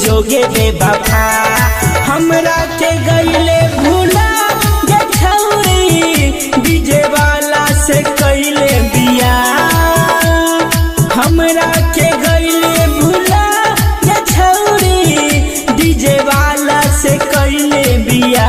जोगे बेवफा हमरा के गईले भूला गे छौरी डीजे वाला से कइले बिया हमरा के गईले भूला गे छौरी डीजे वाला से कइले बिया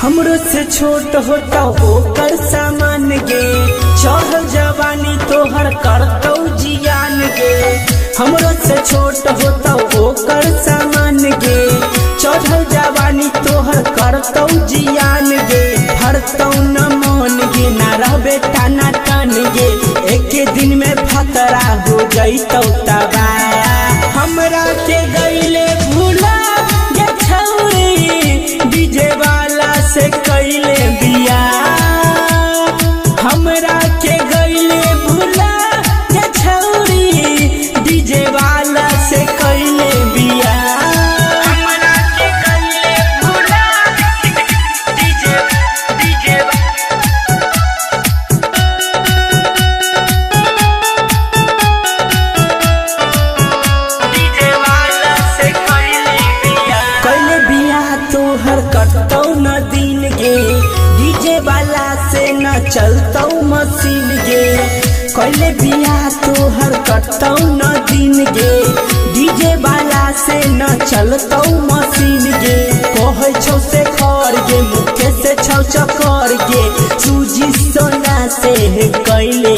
हमरो से छोट होता ओकर सामान गे चढ़ल जवानी तोहर करतौ जियान गे हमरो से छोट होता ओकर सामान गे चढ़ल जवानी तोहर करतौ जियान गे हरतौ न मन गे ना रहबे टाना टन गे एक दिन में फतरा हो जइतौ तबा हमरा के गईले भूला गे छौरी डीजे वाला से कइले बिया हमरा के गईले भूला गे छौरी डीजे वाला से कइले बिया हमरा के गईले भूला डीजे वाला से कइले बिया तोहर कटतौ न दिन गे डीजे वाला से न चलतौ मशीन गे कइले बिया तोहर कटतौ न दिन गे डीजे वाला से न चलतौ मशीन गे कहै छौ से खर गे मुखे से छौ चकर गे सूजी सोना से कइले